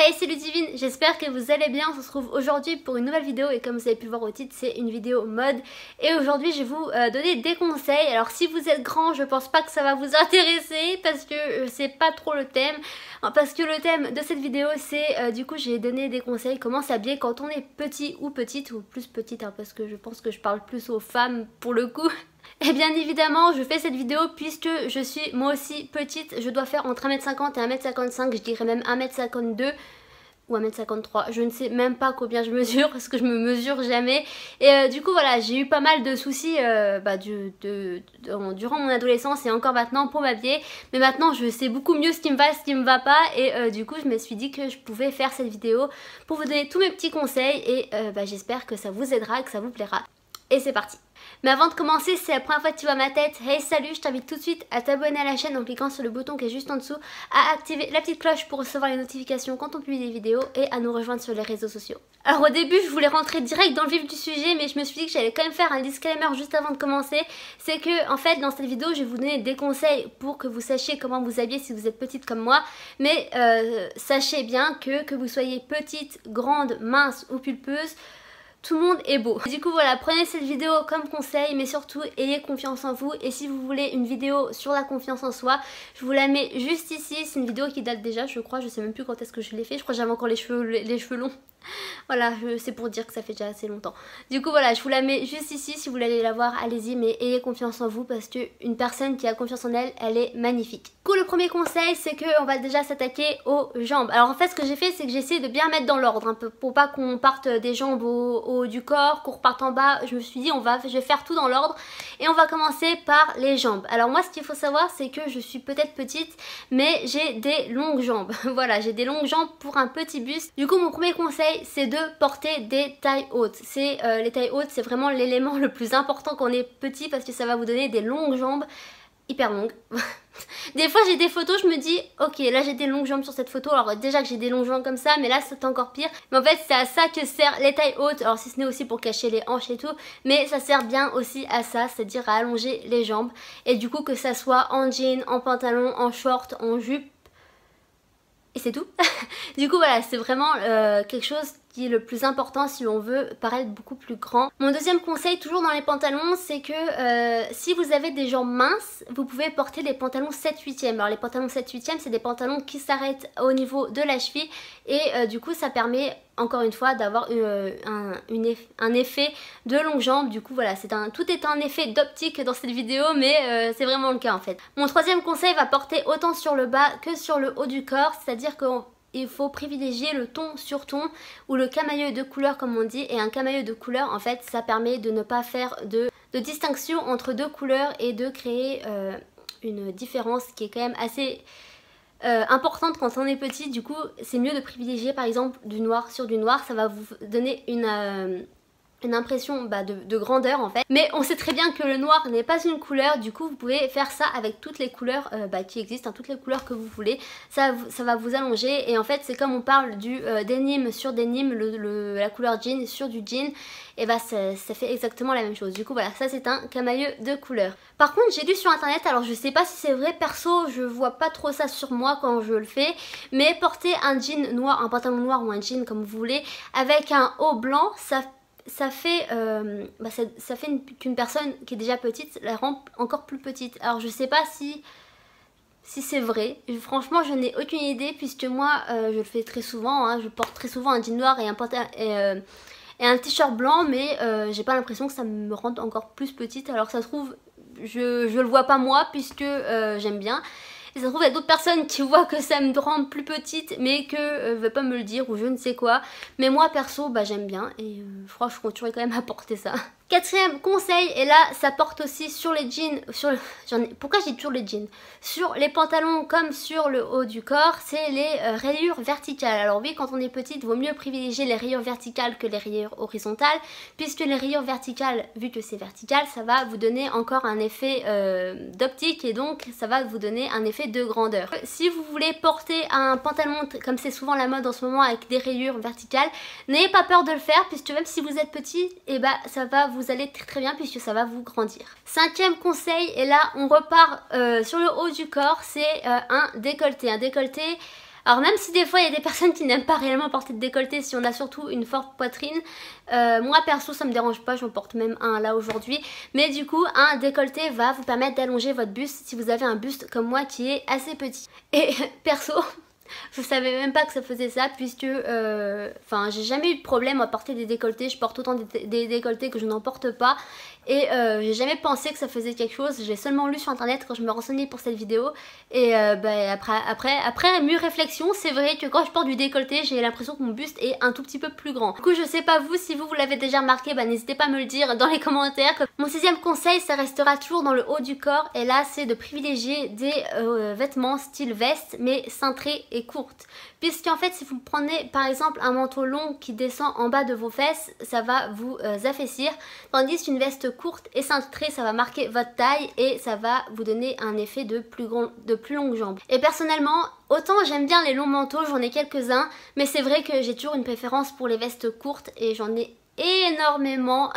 Hey, c'est Ludivine, j'espère que vous allez bien. On se retrouve aujourd'hui pour une nouvelle vidéo et comme vous avez pu voir au titre, c'est une vidéo mode. Et aujourd'hui, je vais vous donner des conseils. Alors si vous êtes grand, je pense pas que ça va vous intéresser parce que c'est pas trop le thème. Parce que le thème de cette vidéo, c'est du coup, j'ai donné des conseils comment s'habiller quand on est petit ou petite ou plus petite hein, parce que je pense que je parle plus aux femmes pour le coup. Et bien évidemment, je fais cette vidéo puisque je suis moi aussi petite. Je dois faire entre 1m50 et 1m55, je dirais même 1m52 ou 1m53. Je ne sais même pas combien je mesure parce que je me mesure jamais. Et du coup voilà, j'ai eu pas mal de soucis durant mon adolescence et encore maintenant pour m'habiller. Mais maintenant je sais beaucoup mieux ce qui me va et ce qui me va pas. Et du coup je me suis dit que je pouvais faire cette vidéo pour vous donner tous mes petits conseils. Et j'espère que ça vous aidera, que ça vous plaira. Et c'est parti. Mais avant de commencer, si c'est la première fois que tu vois ma tête, hey salut, je t'invite tout de suite à t'abonner à la chaîne en cliquant sur le bouton qui est juste en dessous, à activer la petite cloche pour recevoir les notifications quand on publie des vidéos et à nous rejoindre sur les réseaux sociaux. Alors au début, je voulais rentrer direct dans le vif du sujet, mais je me suis dit que j'allais quand même faire un disclaimer juste avant de commencer. C'est que en fait, dans cette vidéo, je vais vous donner des conseils pour que vous sachiez comment vous habiller si vous êtes petite comme moi. Mais sachez bien que vous soyez petite, grande, mince ou pulpeuse, tout le monde est beau. Du coup voilà, prenez cette vidéo comme conseil, mais surtout ayez confiance en vous. Et si vous voulez une vidéo sur la confiance en soi, je vous la mets juste ici. C'est une vidéo qui date déjà, je crois, je sais même plus quand est-ce que je l'ai fait. Je crois que j'avais encore les cheveux longs. Voilà, c'est pour dire que ça fait déjà assez longtemps. Du coup voilà, je vous la mets juste ici. Si vous voulez aller la voir, allez-y, mais ayez confiance en vous parce qu'une personne qui a confiance en elle, elle est magnifique. Du coup le premier conseil, c'est qu'on va déjà s'attaquer aux jambes. Alors en fait ce que j'ai fait, c'est que j'ai essayé de bien mettre dans l'ordre un peu pour pas qu'on parte des jambes au haut du corps, qu'on reparte en bas. Je me suis dit je vais faire tout dans l'ordre et on va commencer par les jambes. Alors moi ce qu'il faut savoir, c'est que je suis peut-être petite, mais j'ai des longues jambes. Voilà, j'ai des longues jambes pour un petit buste. Du coup mon premier conseil, c'est de porter des tailles hautes. Les tailles hautes, c'est vraiment l'élément le plus important quand on est petit parce que ça va vous donner des longues jambes, hyper longues. Des fois j'ai des photos, je me dis ok, là j'ai des longues jambes sur cette photo. Alors déjà que j'ai des longues jambes comme ça, mais là c'est encore pire. Mais en fait c'est à ça que servent les tailles hautes. Alors si ce n'est aussi pour cacher les hanches et tout, mais ça sert bien aussi à ça, c'est-à-dire à allonger les jambes. Et du coup que ça soit en jean, en pantalon, en short, en jupe, et c'est tout. Du coup voilà, c'est vraiment quelque chose qui est le plus important si on veut paraître beaucoup plus grand. Mon deuxième conseil, toujours dans les pantalons, c'est que si vous avez des jambes minces, vous pouvez porter des pantalons 7/8e. Alors les pantalons 7/8e, c'est des pantalons qui s'arrêtent au niveau de la cheville et du coup ça permet encore une fois d'avoir un effet de longue jambe. Du coup voilà, tout est un effet d'optique dans cette vidéo, mais c'est vraiment le cas en fait. Mon troisième conseil va porter autant sur le bas que sur le haut du corps, c'est-à-dire qu'il faut privilégier le ton sur ton ou le camailleux de couleur comme on dit. Et un camailleux de couleur en fait ça permet de ne pas faire de distinction entre deux couleurs et de créer une différence qui est quand même assez importante quand on est petit. Du coup c'est mieux de privilégier par exemple du noir sur du noir, ça va vous donner une impression de grandeur en fait. Mais on sait très bien que le noir n'est pas une couleur, du coup vous pouvez faire ça avec toutes les couleurs qui existent, hein, toutes les couleurs que vous voulez. Ça va vous allonger et en fait c'est comme on parle du denim sur denim, la couleur jean sur du jean, et ça fait exactement la même chose. Du coup voilà, ça c'est un camailleux de couleur. Par contre j'ai lu sur internet, alors je sais pas si c'est vrai, perso je vois pas trop ça sur moi quand je le fais, mais porter un jean noir, un pantalon noir ou un jean comme vous voulez, avec un haut blanc, ça fait qu'une personne qui est déjà petite la rend encore plus petite. Alors je sais pas si c'est vrai, franchement je n'ai aucune idée puisque moi je le fais très souvent, hein. Je porte très souvent un jean noir et un t-shirt blanc, mais j'ai pas l'impression que ça me rende encore plus petite. Alors que ça se trouve je le vois pas moi puisque j'aime bien. Et ça se trouve il y a d'autres personnes qui voient que ça me rend plus petite mais que veulent pas me le dire ou je ne sais quoi. Mais moi perso j'aime bien et franchement je continuerai quand même à porter ça. Quatrième conseil, et là ça porte aussi sur les jeans, pourquoi je dis toujours les jeans? Sur les pantalons comme sur le haut du corps, c'est les rayures verticales. Alors oui, quand on est petite, il vaut mieux privilégier les rayures verticales que les rayures horizontales, puisque les rayures verticales, vu que c'est vertical, ça va vous donner encore un effet d'optique et donc ça va vous donner un effet de grandeur. Si vous voulez porter un pantalon, comme c'est souvent la mode en ce moment avec des rayures verticales, n'ayez pas peur de le faire, puisque même si vous êtes petit, ça va vous aller très bien puisque ça va vous grandir. Cinquième conseil, et là on repart sur le haut du corps, c'est un décolleté. Un décolleté, Alors même si des fois il y a des personnes qui n'aiment pas réellement porter de décolleté, si on a surtout une forte poitrine, moi perso ça me dérange pas, j'en porte même un là aujourd'hui. Mais du coup un décolleté va vous permettre d'allonger votre buste si vous avez un buste comme moi qui est assez petit. Et perso... je savais même pas que ça faisait ça puisque enfin j'ai jamais eu de problème à porter des décolletés, je porte autant des décolletés que je n'en porte pas et j'ai jamais pensé que ça faisait quelque chose, j'ai seulement lu sur internet quand je me renseignais pour cette vidéo et après mûre réflexion, c'est vrai que quand je porte du décolleté j'ai l'impression que mon buste est un tout petit peu plus grand. Du coup je sais pas vous, si vous l'avez déjà remarqué, bah n'hésitez pas à me le dire dans les commentaires. Mon 6e conseil, ça restera toujours dans le haut du corps et là c'est de privilégier des vêtements style veste mais cintrés et courte, puisqu'en fait si vous prenez par exemple un manteau long qui descend en bas de vos fesses, ça va vous affaissir, tandis qu'une veste courte et cintrée, ça va marquer votre taille et ça va vous donner un effet de plus longues jambes. Et personnellement, autant j'aime bien les longs manteaux, j'en ai quelques-uns, mais c'est vrai que j'ai toujours une préférence pour les vestes courtes et j'en ai énormément.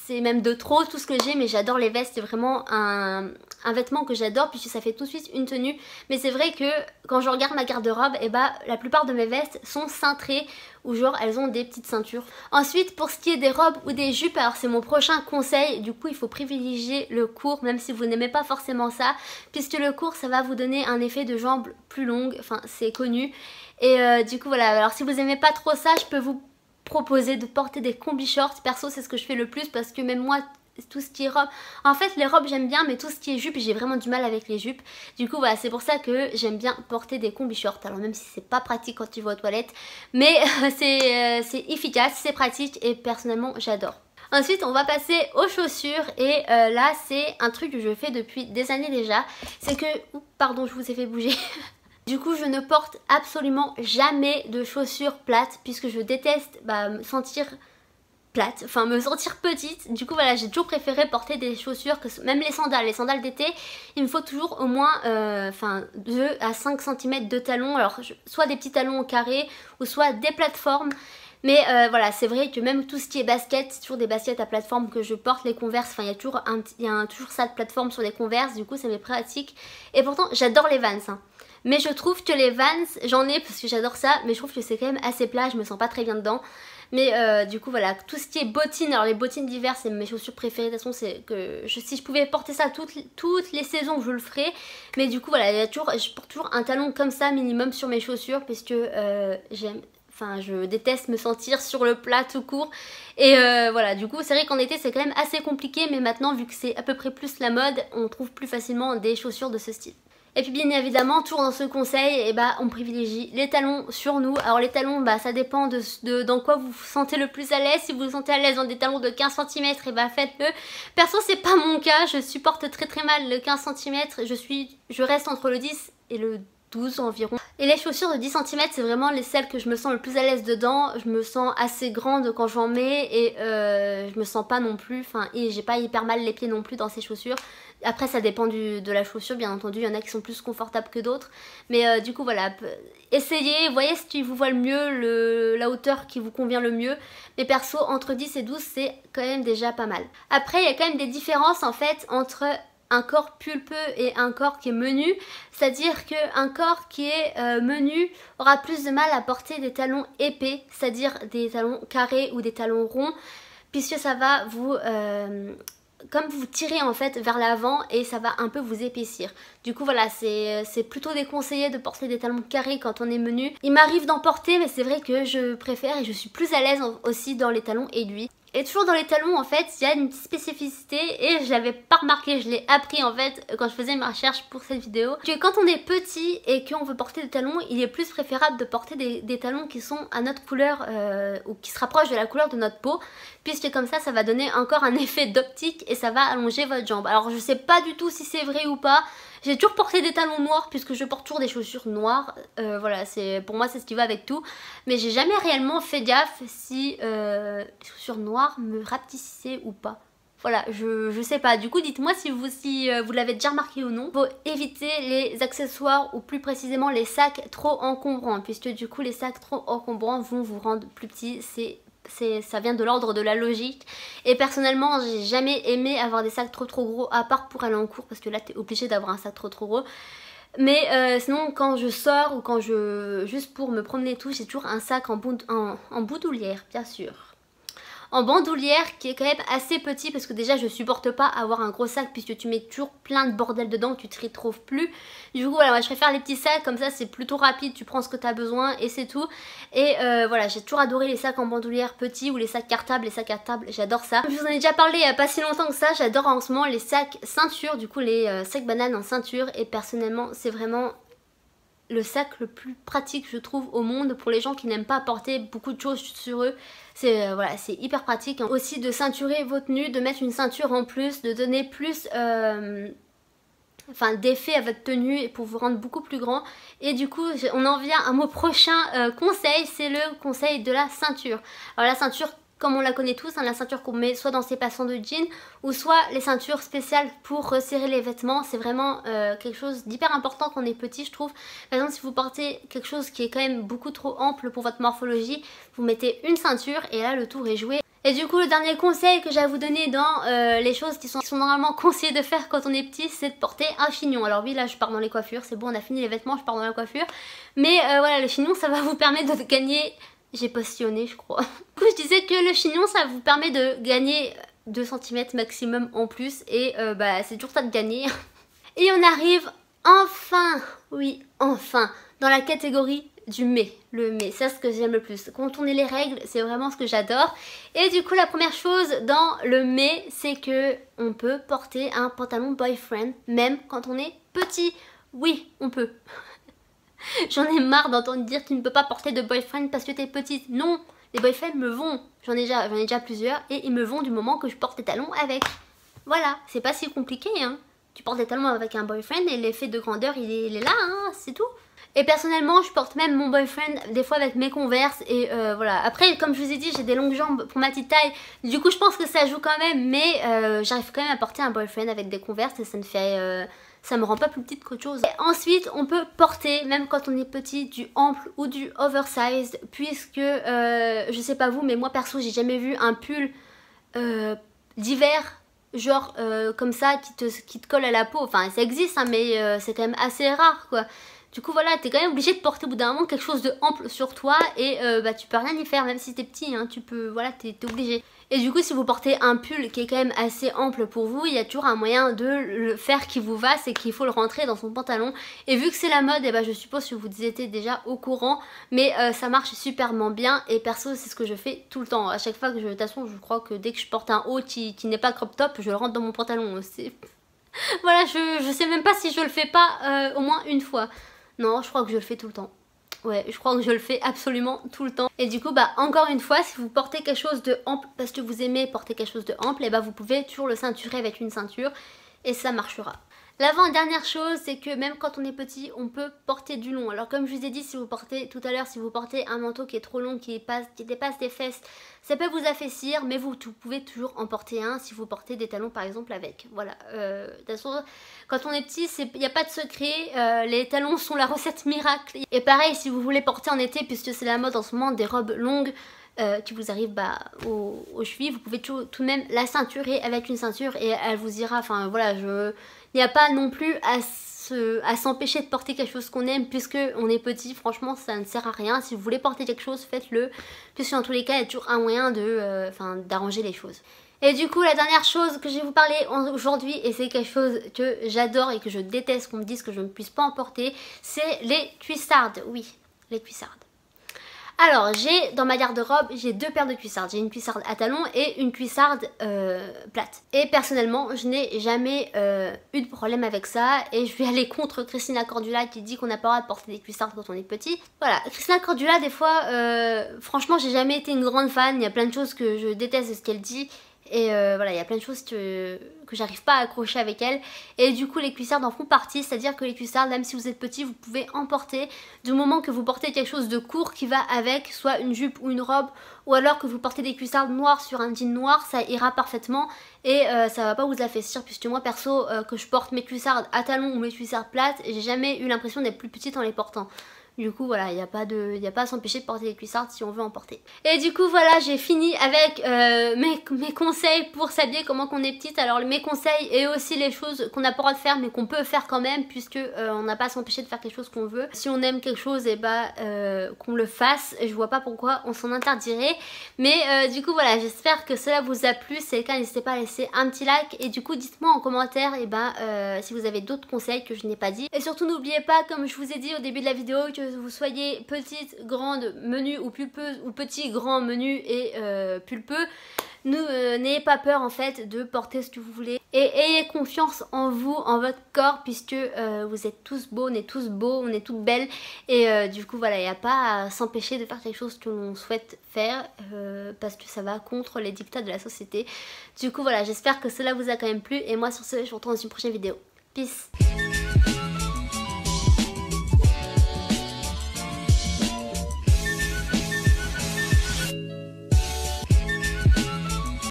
C'est même de trop tout ce que j'ai, mais j'adore les vestes, c'est vraiment un vêtement que j'adore puisque ça fait tout de suite une tenue. Mais c'est vrai que quand je regarde ma garde-robe, et bah la plupart de mes vestes sont cintrées ou genre elles ont des petites ceintures. Ensuite pour ce qui est des robes ou des jupes, alors c'est mon prochain conseil, du coup il faut privilégier le court même si vous n'aimez pas forcément ça, puisque le court ça va vous donner un effet de jambes plus longues, enfin c'est connu. Et du coup voilà, alors si vous aimez pas trop ça, je peux vous proposer de porter des combi shorts. Perso c'est ce que je fais le plus parce que même moi tout ce qui est robe, en fait les robes j'aime bien mais tout ce qui est jupe j'ai vraiment du mal avec les jupes. Du coup voilà, c'est pour ça que j'aime bien porter des combi shorts, alors même si c'est pas pratique quand tu vas aux toilettes, mais c'est efficace, c'est pratique et personnellement j'adore. Ensuite on va passer aux chaussures et là c'est un truc que je fais depuis des années déjà, c'est que... Oups, pardon je vous ai fait bouger. Du coup je ne porte absolument jamais de chaussures plates puisque je déteste me sentir plate, enfin me sentir petite. Du coup voilà, j'ai toujours préféré porter des chaussures, même les sandales d'été, il me faut toujours au moins 2 à 5 cm de talons, alors soit des petits talons au carré ou soit des plateformes. Mais voilà, c'est vrai que même tout ce qui est basket, c'est toujours des baskets à plateforme que je porte, les Converse, enfin il y a toujours toujours ça de plateforme sur les Converse, du coup ça m'est pratique. Et pourtant j'adore les Vans hein. Mais je trouve que les Vans, j'en ai parce que j'adore ça, mais je trouve que c'est quand même assez plat, je me sens pas très bien dedans. Mais du coup voilà, tout ce qui est bottines, alors les bottines d'hiver c'est mes chaussures préférées, de toute façon c'est que si je pouvais porter ça toutes les saisons je le ferais. Mais du coup voilà, je porte toujours un talon comme ça minimum sur mes chaussures puisque je déteste me sentir sur le plat tout court. Et voilà, du coup c'est vrai qu'en été c'est quand même assez compliqué, mais maintenant vu que c'est à peu près plus la mode, on trouve plus facilement des chaussures de ce style. Et puis bien évidemment, toujours dans ce conseil, on privilégie les talons sur nous. Alors les talons, ça dépend de dans quoi vous vous sentez le plus à l'aise. Si vous vous sentez à l'aise dans des talons de 15 cm, faites-le. Perso, c'est pas mon cas, je supporte très mal le 15 cm. Je reste entre le 10 et le 12 environ. Et les chaussures de 10 cm, c'est vraiment celles que je me sens le plus à l'aise dedans. Je me sens assez grande quand j'en mets et je me sens pas non plus, et j'ai pas hyper mal les pieds non plus dans ces chaussures. Après ça dépend de la chaussure bien entendu, il y en a qui sont plus confortables que d'autres. Mais du coup voilà, essayez, voyez ce qui vous va le mieux, la hauteur qui vous convient le mieux. Mais perso, entre 10 et 12 c'est quand même déjà pas mal. Après il y a quand même des différences en fait entre un corps pulpeux et un corps qui est menu, c'est-à-dire qu'un corps qui est menu aura plus de mal à porter des talons épais, c'est-à-dire des talons carrés ou des talons ronds, puisque ça va comme vous tirer en fait vers l'avant et ça va un peu vous épaissir. Du coup voilà, c'est plutôt déconseillé de porter des talons carrés quand on est menu. Il m'arrive d'en porter, mais c'est vrai que je préfère et je suis plus à l'aise aussi dans les talons aiguilles. Et toujours dans les talons en fait, il y a une petite spécificité et je l'avais pas remarqué, je l'ai appris en fait quand je faisais ma recherche pour cette vidéo, que quand on est petit et qu'on veut porter des talons, il est plus préférable de porter des talons qui sont à notre couleur ou qui se rapprochent de la couleur de notre peau, puisque comme ça va donner encore un effet d'optique et ça va allonger votre jambe. Alors je sais pas du tout si c'est vrai ou pas. J'ai toujours porté des talons noirs puisque je porte toujours des chaussures noires, voilà, pour moi c'est ce qui va avec tout. Mais j'ai jamais réellement fait gaffe si les chaussures noires me rapetissaient ou pas. Voilà, je sais pas, du coup dites-moi si vous l'avez déjà remarqué ou non. Faut éviter les accessoires ou plus précisément les sacs trop encombrants, puisque du coup les sacs trop encombrants vont vous rendre plus petit, ça vient de l'ordre de la logique. Et personnellement j'ai jamais aimé avoir des sacs trop gros, à part pour aller en cours parce que là t'es obligé d'avoir un sac trop gros. Mais sinon quand je sors ou quand juste pour me promener et tout, j'ai toujours un sac en bandoulière, bien sûr. En bandoulière qui est quand même assez petit parce que déjà je supporte pas avoir un gros sac puisque tu mets toujours plein de bordel dedans que tu te retrouves plus. Du coup voilà, moi je préfère les petits sacs comme ça, c'est plutôt rapide, tu prends ce que tu as besoin et c'est tout. Et voilà, j'ai toujours adoré les sacs en bandoulière petits ou les sacs cartables. Les sacs cartables, j'adore ça. Je vous en ai déjà parlé il y a pas si longtemps que ça, j'adore en ce moment les sacs ceinture, du coup les sacs bananes en ceinture, et personnellement c'est vraiment le sac le plus pratique je trouve au monde pour les gens qui n'aiment pas porter beaucoup de choses sur eux. C'est voilà, c'est hyper pratique. Aussi de ceinturer vos tenues, de mettre une ceinture en plus, de donner plus d'effet à votre tenue et pour vous rendre beaucoup plus grand. Et du coup on en vient à mon prochain conseil, c'est le conseil de la ceinture. Alors la ceinture, comme on la connaît tous, hein, la ceinture qu'on met soit dans ses passants de jean ou soit les ceintures spéciales pour resserrer les vêtements. C'est vraiment quelque chose d'hyper important quand on est petit, je trouve. Par exemple, si vous portez quelque chose qui est quand même beaucoup trop ample pour votre morphologie, vous mettez une ceinture et là le tour est joué. Et du coup le dernier conseil que j'ai à vous donner dans les choses qui sont normalement conseillées de faire quand on est petit, c'est de porter un chignon. Alors oui, là je pars dans les coiffures, c'est bon, on a fini les vêtements, je pars dans la coiffure. Mais voilà, le chignon ça va vous permettre de gagner... J'ai postillonné je crois. Du coup je disais que le chignon ça vous permet de gagner 2 cm maximum en plus. Et bah c'est toujours ça de gagner. Et on arrive enfin, oui enfin, dans la catégorie du mai. Le mai, c'est ce que j'aime le plus. Contourner les règles, c'est vraiment ce que j'adore. Et du coup la première chose dans le mai, c'est que on peut porter un pantalon boyfriend même quand on est petit. Oui, on peut. J'en ai marre d'entendre dire que tu ne peux pas porter de boyfriend parce que t'es petite. Non, les boyfriends me vont. J'en ai déjà plusieurs et ils me vont du moment que je porte des talons avec. Voilà, c'est pas si compliqué hein. Tu portes des talons avec un boyfriend et l'effet de grandeur il est là hein, c'est tout. Et personnellement je porte même mon boyfriend des fois avec mes Converse et voilà. Après comme je vous ai dit j'ai des longues jambes pour ma petite taille. Du coup je pense que ça joue quand même, mais j'arrive quand même à porter un boyfriend avec des Converse et ça me fait... ça me rend pas plus petite qu'autre chose. Et ensuite on peut porter, même quand on est petit, du ample ou du oversized. Puisque, je sais pas vous, mais moi perso j'ai jamais vu un pull d'hiver genre comme ça qui te colle à la peau. Enfin ça existe hein, mais c'est quand même assez rare quoi. Du coup voilà, t'es quand même obligé de porter au bout d'un moment quelque chose de ample sur toi. Et bah tu peux rien y faire, même si t'es petit hein, tu peux, voilà, t'es obligé. Et du coup si vous portez un pull qui est quand même assez ample pour vous, il y a toujours un moyen de le faire qui vous va, c'est qu'il faut le rentrer dans son pantalon. Et vu que c'est la mode, et bah je suppose que vous étiez déjà au courant, mais ça marche superment bien. Et perso c'est ce que je fais tout le temps. À chaque fois que de toute façon je crois que dès que je porte un haut qui n'est pas crop top, je le rentre dans mon pantalon. Voilà, je sais même pas si je le fais pas au moins une fois. Non, je crois que je le fais tout le temps. Ouais, je crois que je le fais absolument tout le temps. Et du coup, bah encore une fois, si vous portez quelque chose de ample parce que vous aimez porter quelque chose de ample, et bah vous pouvez toujours le ceinturer avec une ceinture et ça marchera. L'avant-dernière chose, c'est que même quand on est petit, on peut porter du long. Alors comme je vous ai dit, si vous portez tout à l'heure, si vous portez un manteau qui est trop long, qui dépasse des fesses, ça peut vous affaissir, mais vous pouvez toujours en porter un si vous portez des talons par exemple avec. Voilà. De toute façon, quand on est petit, il n'y a pas de secret. Les talons sont la recette miracle. Et pareil, si vous voulez porter en été, puisque c'est la mode en ce moment, des robes longues, qui vous arrive aux chevilles, vous pouvez tout de même la ceinturer avec une ceinture et elle vous ira. Enfin voilà, il n'y a pas non plus à s'empêcher de porter quelque chose qu'on aime puisque on est petit. Franchement ça ne sert à rien. Si vous voulez porter quelque chose, faites-le, puisque dans tous les cas il y a toujours un moyen d'arranger les choses. Et du coup la dernière chose que je vais vous parler aujourd'hui, et c'est quelque chose que j'adore et que je déteste qu'on me dise que je ne puisse pas en porter, c'est les cuissardes. Oui, les cuissardes. Alors j'ai dans ma garde-robe, j'ai 2 paires de cuissardes. J'ai une cuissarde à talons et une cuissarde plate. Et personnellement je n'ai jamais eu de problème avec ça. Et je vais aller contre Christina Cordula qui dit qu'on n'a pas le droit de porter des cuissardes quand on est petit. Voilà, Christina Cordula des fois, franchement j'ai jamais été une grande fan. Il y a plein de choses que je déteste de ce qu'elle dit. Et voilà, il y a plein de choses que j'arrive pas à accrocher avec elle. Et du coup les cuissardes en font partie. C'est à dire que les cuissardes, même si vous êtes petit, vous pouvez en porter du moment que vous portez quelque chose de court qui va avec, soit une jupe ou une robe, ou alors que vous portez des cuissardes noires sur un jean noir, ça ira parfaitement. Et ça va pas vous affaissir, puisque moi perso que je porte mes cuissardes à talons ou mes cuissardes plates, j'ai jamais eu l'impression d'être plus petite en les portant. Du coup voilà, il n'y a pas à s'empêcher de porter des cuissardes si on veut en porter. Et du coup voilà, j'ai fini avec mes conseils pour s'habiller comment qu'on est petite. Alors mes conseils et aussi les choses qu'on n'a pas le droit de faire mais qu'on peut faire quand même, puisque on n'a pas à s'empêcher de faire quelque chose qu'on veut. Si on aime quelque chose, et qu'on le fasse. Je vois pas pourquoi on s'en interdirait. Mais du coup voilà, j'espère que cela vous a plu. Si c'est le cas, n'hésitez pas à laisser un petit like. Et du coup dites-moi en commentaire si vous avez d'autres conseils que je n'ai pas dit. Et surtout n'oubliez pas, comme je vous ai dit au début de la vidéo, que vous soyez petite, grande, menu ou pulpeuse, ou petit, grand, menu et pulpeux, n'ayez pas peur en fait de porter ce que vous voulez. Et ayez confiance en vous, en votre corps, puisque vous êtes tous beaux, on est tous beaux, on est toutes belles. Et du coup voilà, il n'y a pas à s'empêcher de faire quelque chose que l'on souhaite faire, parce que ça va contre les dictats de la société. Du coup voilà, j'espère que cela vous a quand même plu. Et moi sur ce, je vous retrouve dans une prochaine vidéo. Peace.